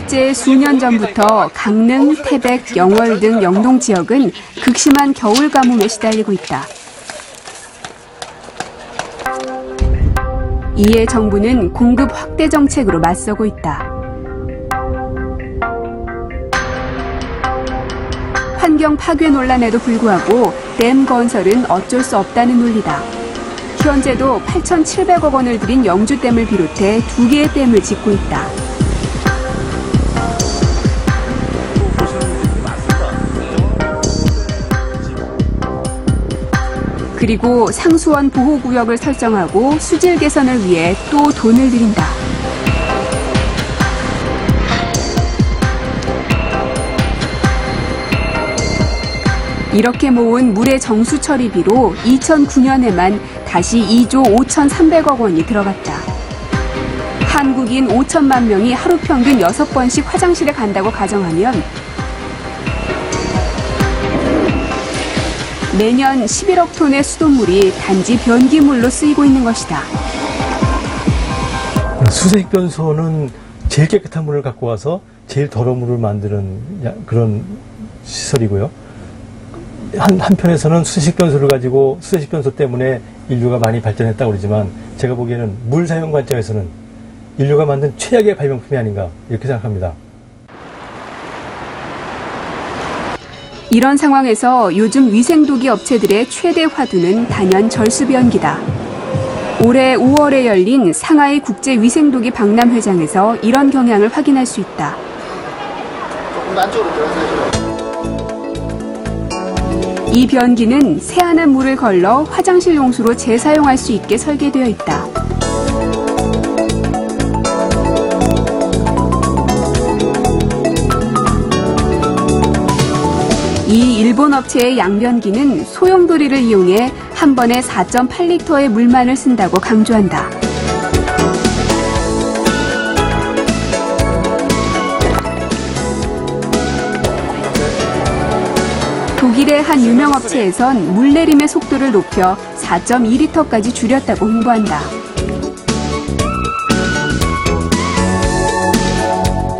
일제 수년 전부터 강릉, 태백, 영월 등 영동 지역은 극심한 겨울 가뭄에 시달리고 있다. 이에 정부는 공급 확대 정책으로 맞서고 있다. 환경 파괴 논란에도 불구하고 댐 건설은 어쩔 수 없다는 논리다. 현재도 8,700억 원을 들인 영주댐을 비롯해 2개의 댐을 짓고 있다. 그리고 상수원 보호구역을 설정하고 수질 개선을 위해 또 돈을 들인다. 이렇게 모은 물의 정수 처리비로 2009년에만 다시 2조 5,300억 원이 들어갔다. 한국인 5천만 명이 하루 평균 6번씩 화장실에 간다고 가정하면 매년 11억 톤의 수돗물이 단지 변기물로 쓰이고 있는 것이다. 수색변소는 제일 깨끗한 물을 갖고 와서 제일 더러운 물을 만드는 그런 시설이고요. 한편에서는 수색변소를 가지고 수색변소 때문에 인류가 많이 발전했다고 그러지만 제가 보기에는 물 사용 관점에서는 인류가 만든 최악의 발명품이 아닌가 이렇게 생각합니다. 이런 상황에서 요즘 위생도기 업체들의 최대 화두는 단연 절수변기다. 올해 5월에 열린 상하이 국제위생도기 박람회장에서 이런 경향을 확인할 수 있다. 조금 더 안쪽으로 들어가세요. 이 변기는 새하는 물을 걸러 화장실 용수로 재사용할 수 있게 설계되어 있다. 이 일본 업체의 양변기는 소용돌이를 이용해 한 번에 4.8리터의 물만을 쓴다고 강조한다. 독일의 한 유명 업체에선 물내림의 속도를 높여 4.2리터까지 줄였다고 홍보한다.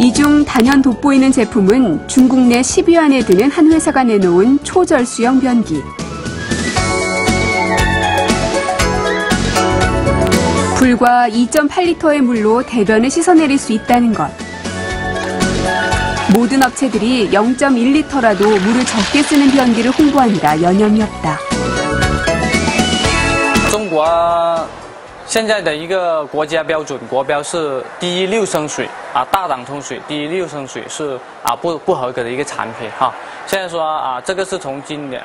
이 중 단연 돋보이는 제품은 중국 내 10위 안에 드는 한 회사가 내놓은 초절수형 변기. 불과 2.8리터의 물로 대변을 씻어내릴 수 있다는 것. 모든 업체들이 0.1리터라도 물을 적게 쓰는 변기를 홍보하느라 여념이 없다. 中国现在的一个国家标准，国标是低于6升水啊，大档通水低于6升水是不合格的一个产品哈。现在说这个是从今年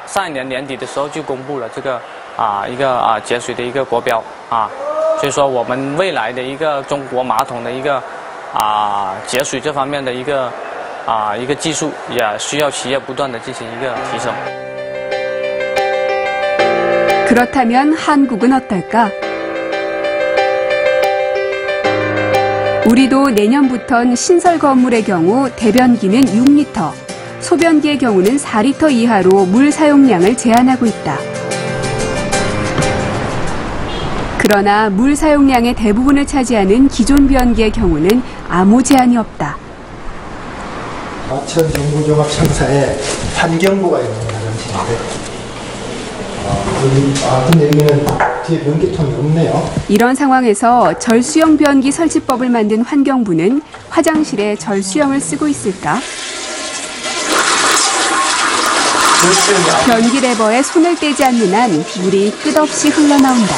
上一年年底的时候就公布了这个一个节水的一个国标所以说我们未来的一个中国马桶的一个节水这方面的一个技术也需要企业不断的进行一个提升。 그렇다면 한국은 어떨까? 우리도 내년부턴 신설 건물의 경우 대변기는 6리터, 소변기의 경우는 4리터 이하로 물 사용량을 제한하고 있다. 그러나 물 사용량의 대부분을 차지하는 기존 변기의 경우는 아무 제한이 없다. 과천 정부종합 상사에 환경부가 있는 화장실인데 근데 여기는 뒤에 변기통이 없네요. 이런 상황에서 절수형 변기 설치법을 만든 환경부는 화장실에 절수형을 쓰고 있을까? 변기 레버에 손을 떼지 않는 한 물이 끝없이 흘러나온다.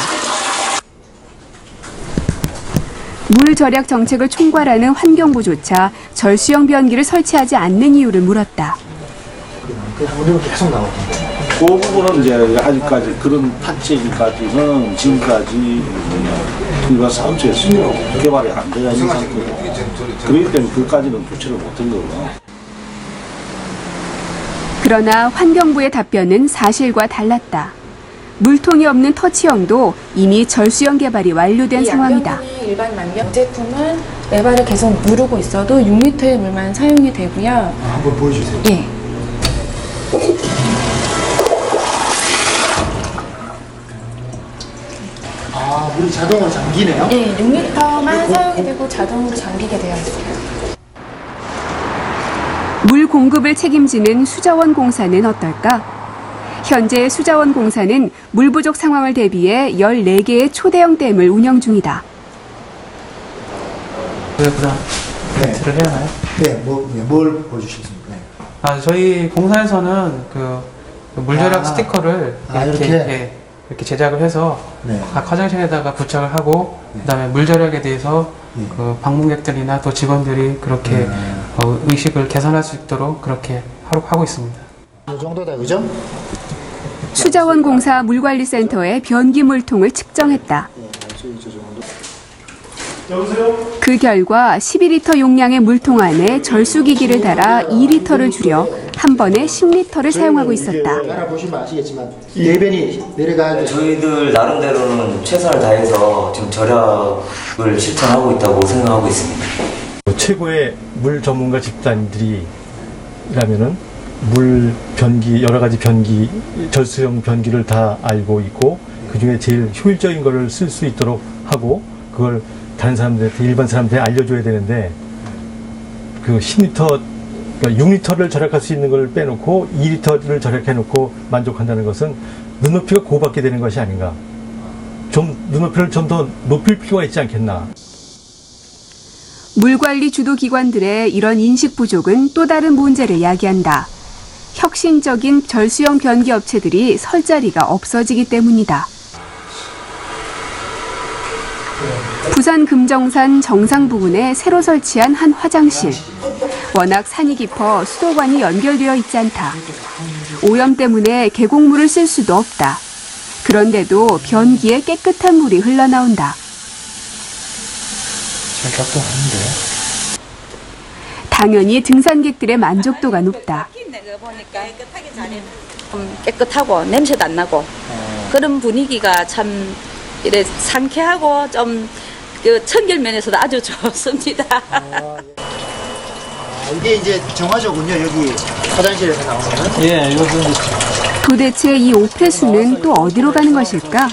물 절약 정책을 총괄하는 환경부조차 절수형 변기를 설치하지 않는 이유를 물었다. 물이 계속 나오던데. 그 부분은 이제 아직까지 그런 탑재기까지는 지금까지 일반 사업체에서 개발이 안 되어 있는 상태고 그렇기 때문에 그까지는 조치를 못한 거고요. 그러나 환경부의 답변은 사실과 달랐다. 물통이 없는 터치형도 이미 절수형 개발이 완료된 상황이다. 일반 만병 제품은 레버를 계속 누르고 있어도 6리터의 물만 사용이 되고요. 한번 보여주세요. 예. 물이 자동으로 잠기네요? 네, 6리터만 사용이 되고 자동으로 잠기게 되어 있어요. 물 공급을 책임지는 수자원 공사는 어떨까? 현재 수자원 공사는 물 부족 상황을 대비해 14개의 초대형 댐을 운영 중이다. 그다음 멘트를 해야 하나요? 네, 뭘 보여주시겠습니까? 네. 저희 공사에서는 그 물절약 스티커를 이렇게 제작을 해서 네. 각 화장실에다가 부착을 하고 그다음에 물절약에 대해서 그 방문객들이나 또 직원들이 그렇게 의식을 개선할 수 있도록 그렇게 하고 있습니다. 이 정도다, 그죠? 수자원 공사 물관리센터의 변기 물통을 측정했다. 그 결과 12리터 용량의 물통 안에 절수기기를 달아 2리터를 줄여 한 번에 10리터를 사용하고 있었다. 알아보시면 아시겠지만 대변이 내려가야 저희들 나름대로는 최선을 다해서 지금 절약을 실천하고 있다고 생각하고 있습니다. 최고의 물 전문가 집단들이라면은 물 변기, 여러 가지 변기, 절수형 변기를 다 알고 있고 그 중에 제일 효율적인 거를 쓸 수 있도록 하고 그걸 다른 사람들한테, 일반 사람들한테 알려줘야 되는데 그 10리터, 그러니까 6리터를 절약할 수 있는 걸 빼놓고 2리터를 절약해놓고 만족한다는 것은 눈높이가 고받게 되는 것이 아닌가. 좀 눈높이를 좀 더 높일 필요가 있지 않겠나. 물관리 주도 기관들의 이런 인식 부족은 또 다른 문제를 야기한다. 혁신적인 절수형 변기 업체들이 설 자리가 없어지기 때문이다. 부산 금정산 정상 부근에 새로 설치한 한 화장실. 워낙 산이 깊어 수도관이 연결되어 있지 않다. 오염 때문에 계곡물을 쓸 수도 없다. 그런데도 변기에 깨끗한 물이 흘러나온다. 당연히 등산객들의 만족도가 높다. 깨끗하고 냄새도 안 나고 그런 분위기가 참 이래 상쾌하고 좀 그 청결면에서도 아주 좋습니다. 이게 이제 정화조군요, 여기 화장실에서 나오는. 예, 이것은 도대체 이 오폐수는 또 어디로 가는 것일까?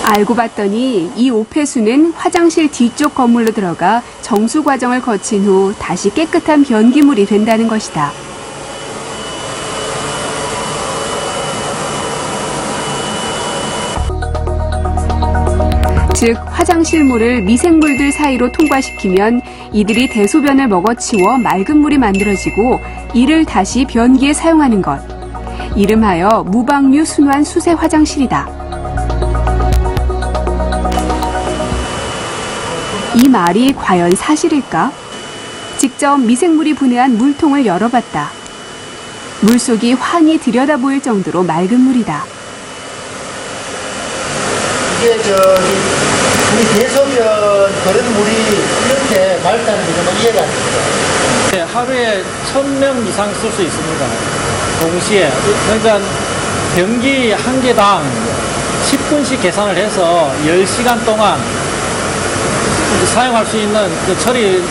알고 봤더니 이 오폐수는 화장실 뒤쪽 건물로 들어가 정수 과정을 거친 후 다시 깨끗한 변기물이 된다는 것이다. 즉 화장실 물을 미생물들 사이로 통과시키면 이들이 대소변을 먹어치워 맑은 물이 만들어지고 이를 다시 변기에 사용하는 것. 이름하여 무방류 순환 수세 화장실이다. 이 말이 과연 사실일까? 직접 미생물이 분해한 물통을 열어봤다. 물속이 환히 들여다 보일 정도로 맑은 물이다. 이게 우리 대소변 그런 물이 이렇게 맑다는 게 정말 이해가 안 됩니다. 네, 하루에 1000명 이상 쓸 수 있습니다. 동시에. 그러니까 변기 한 개당 10분씩 계산을 해서 10시간 동안 사용할 수 있는 그 처리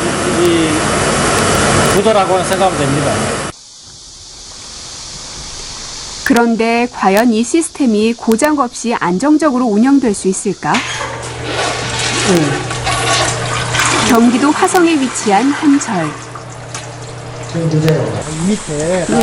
구조라고 생각하면 됩니다. 그런데 과연 이 시스템이 고장 없이 안정적으로 운영될 수 있을까? 경기도 화성에 위치한 한 절. 밑에